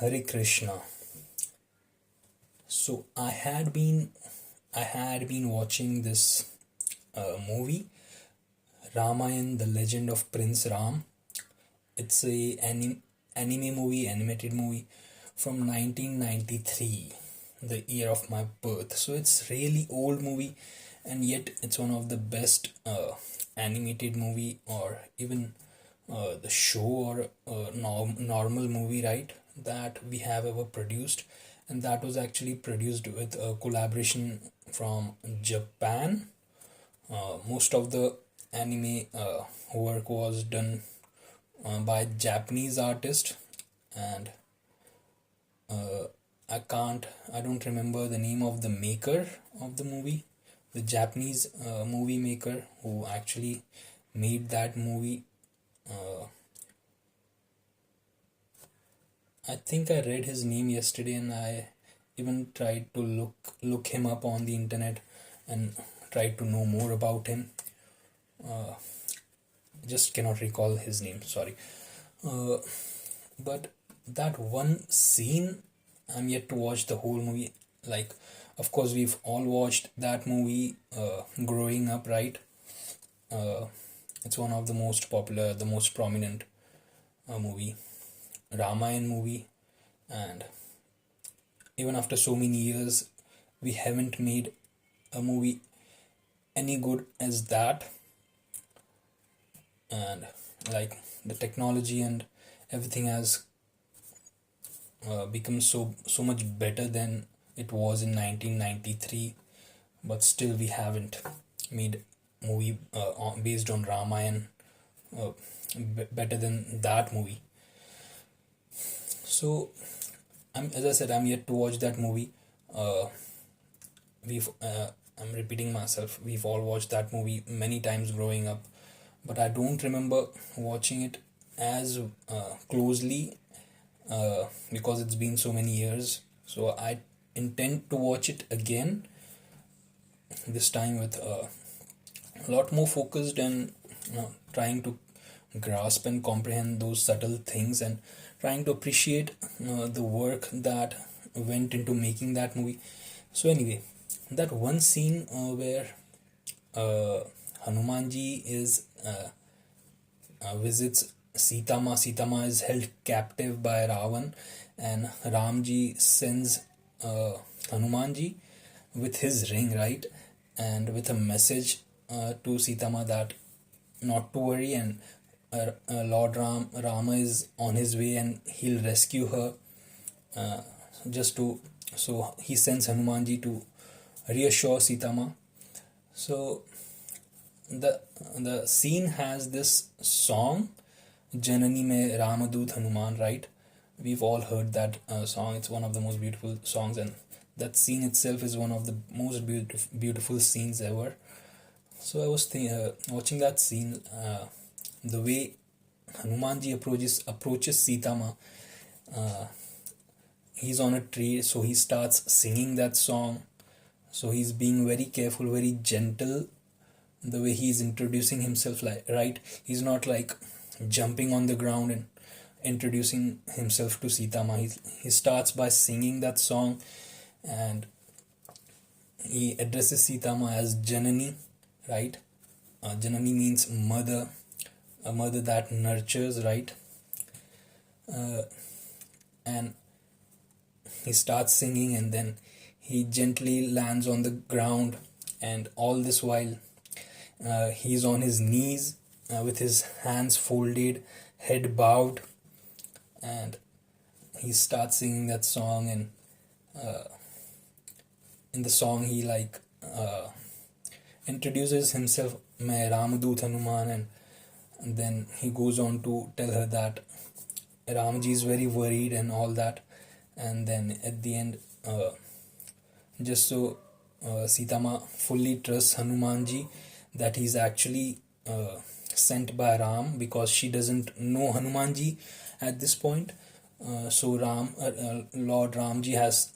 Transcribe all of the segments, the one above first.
Hare Krishna. So I had been watching this movie Ramayan, the Legend of Prince Ram. It's a anime movie, animated movie from 1993, the year of my birth. So it's really old movie, and yet it's one of the best animated movie, or even the show, or normal movie, right, that we have ever produced. And that was actually produced with a collaboration from Japan. Most of the anime work was done by Japanese artist, and I don't remember the name of the maker of the movie, the Japanese movie maker who actually made that movie. Uh, I think I read his name yesterday, and I even tried to look him up on the internet and tried to know more about him. Uh, just cannot recall his name. Sorry. Uh, but that one scene, I'm yet to watch the whole movie. Like, of course, we've all watched that movie growing up, right? Uh, it's one of the most popular, the most prominent movie, Ramayan movie, and even after so many years, we haven't made a movie any good as that. And like, the technology and everything has become so much better than it was in 1993, but still we haven't made movie based on Ramayan uh, better than that movie. So as I said, I'm yet to watch that movie. uh, we've I'm repeating myself, we've all watched that movie many times growing up, but I don't remember watching it as closely, because it's been so many years. So I intend to watch it again, this time with a lot more focused, and trying to grasp and comprehend those subtle things, and trying to appreciate the work that went into making that movie. So anyway, that one scene where uh, Hanumanji is visits Sitama. Sitama is held captive by Ravan, and Ramji sends Hanumanji with his ring, right? And with a message to Sitama that not to worry, and Lord Rama is on his way and he'll rescue her. Uh, just to So he sends Hanumanji to reassure Sitama. So the the scene has this song, Janani Mein Ramadut Hanuman, right? We've all heard that song. It's one of the most beautiful songs, and that scene itself is one of the most beautiful scenes ever. So I was watching that scene, the way Hanumanji approaches Sitama. Uh, he's on a tree, so he starts singing that song. So he's being very careful, very gentle, the way he's introducing himself, like, right, he's not like jumping on the ground and introducing himself to Sitama. He starts by singing that song, and he addresses Sitama as Janani, right? Janani means mother, a mother that nurtures, right? uh, and he starts singing, and then he gently lands on the ground, and all this while he's on his knees, with his hands folded, head bowed, and he starts singing that song. And in the song, he introduces himself, "Main Ramadut Hanuman," and then he goes on to tell her that Ramji is very worried and all that. And then at the end, just so Sitama fully trusts Hanumanji, that he's actually sent by Ram, because she doesn't know Hanumanji at this point. So Lord Ramji has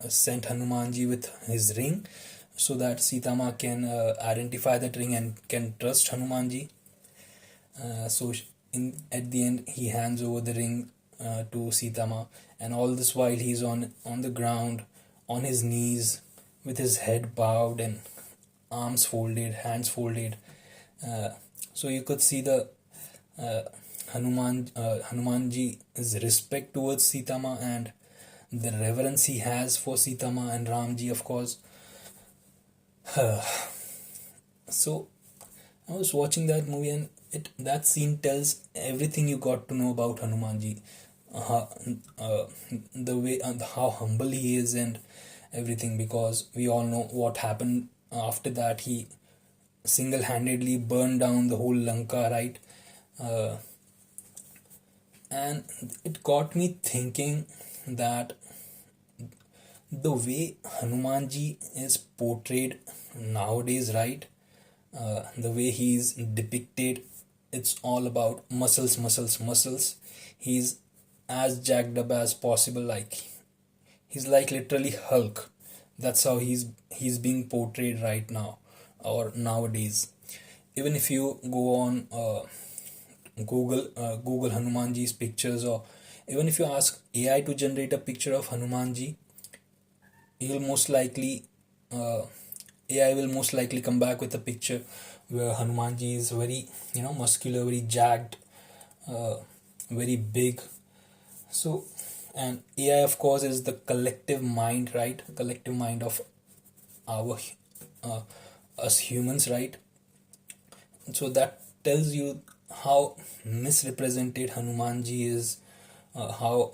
sent Hanumanji with his ring, so that Sitama can identify that ring and can trust Hanumanji. So in at the end, he hands over the ring to Sita Ma, and all this while he's on the ground, on his knees, with his head bowed and arms folded, hands folded. Uh, so you could see the uh, Hanumanji's respect towards Sita Ma and the reverence he has for Sita Ma and Ramji, of course. So I was watching that movie, and that scene tells everything you got to know about Hanumanji, uh, uh, the way how humble he is and everything. Because we all know what happened after that. He single-handedly burned down the whole Lanka, right? Uh, and it got me thinking that the way Hanumanji is portrayed nowadays, right? The way he's depicted, it's all about muscles, muscles, muscles. He's as jacked up as possible, like he's like literally Hulk. That's how he's being portrayed right now or nowadays. Even if you go on Google Hanumanji's pictures, or even if you ask AI to generate a picture of Hanumanji, he'll most likely uh, AI will most likely come back with a picture where Hanumanji is very, muscular, very jagged, uh, very big. So, and AI, of course, is the collective mind, right? Collective mind of our uh, us humans, right? So that tells you how misrepresented Hanumanji is, how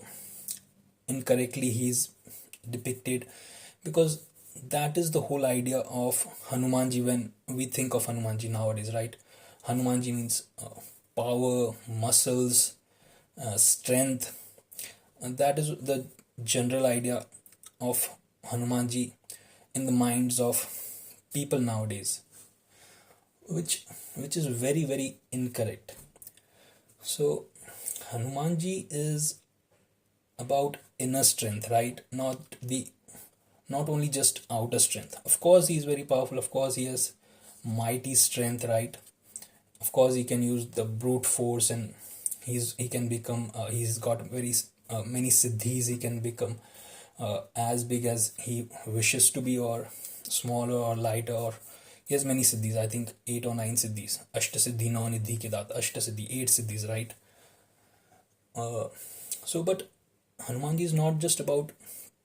incorrectly he's depicted, because that is the whole idea of Hanumanji when we think of Hanumanji nowadays, right? Hanumanji means power, muscles, strength, and that is the general idea of Hanumanji in the minds of people nowadays, which is very very incorrect. So Hanumanji is about inner strength, right? Not only just outer strength. Of course he is very powerful, of course he has mighty strength, right? Of course he can use the brute force, and he can become he's got very many siddhis. He can become as big as he wishes to be, or smaller or lighter, or he has many siddhis. I think 8 or 9 siddhis. Ashta siddhi nau nidhi ke dat. Ashta siddhi, 8 siddhis, right? uh, but Hanumanji is not just about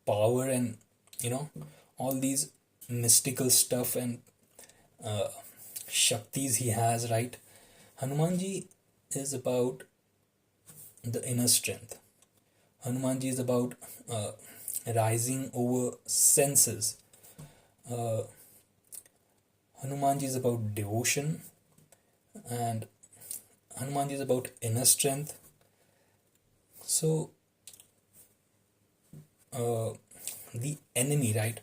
power and you know all these mystical stuff and uh, shaktis he has, right? Hanumanji is about the inner strength. Hanumanji is about uh, rising over senses. uh, Hanumanji is about devotion, and Hanumanji is about inner strength. So the enemy, right?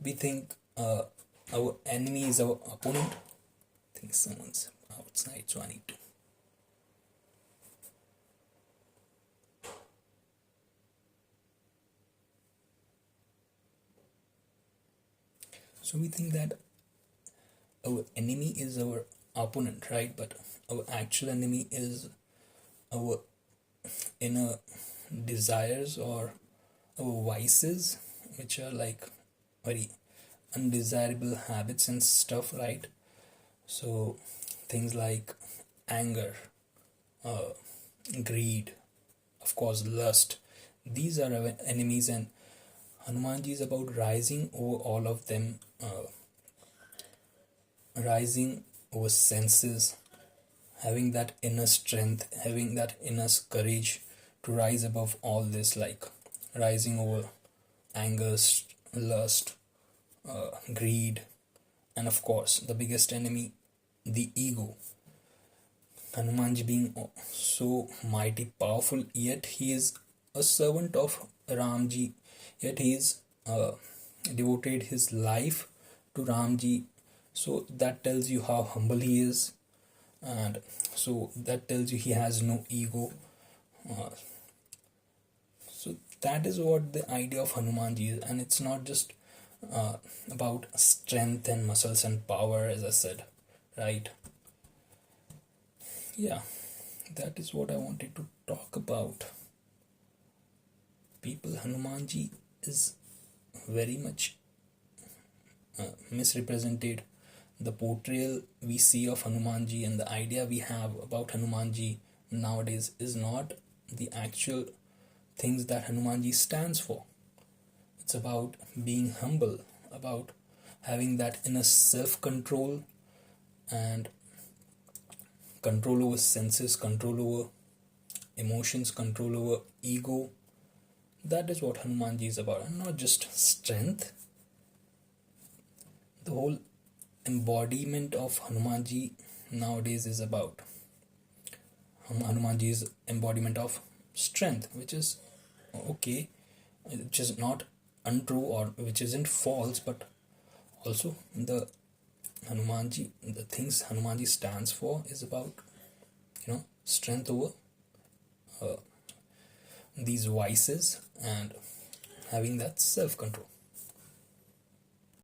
We think our enemy is our opponent. I think someone's outside, so I need to. So we think that our enemy is our opponent, right? But our actual enemy is our inner desires or our vices, which are like very undesirable habits and stuff, right? So things like anger, uh, greed, of course, lust. These are our enemies, and Hanumanji is about rising over all of them, rising over senses, having that inner strength, having that inner courage to rise above all this, like rising over anger, lust, greed, and of course, the biggest enemy, the ego. Hanumanji being so mighty powerful, yet he is a servant of Ramji, yet he is devoted his life to Ramji. So that tells you how humble he is, and so that tells you he has no ego. Uh, so that is what the idea of Hanumanji is, and it's not just about strength and muscles and power, as I said, right? Yeah, that is what I wanted to talk about. people, Hanumanji is very much misrepresented. The portrayal we see of Hanumanji and the idea we have about Hanumanji nowadays is not the actual things that Hanumanji stands for. It's about being humble, about having that inner self control and control over senses, control over emotions, control over ego. That is what Hanumanji is about, and not just strength. The whole embodiment of Hanumanji nowadays is about Hanumanji's embodiment of strength, which is okay, which is not untrue or which isn't false, but also the things Hanumanji stands for is about strength over these vices and having that self control.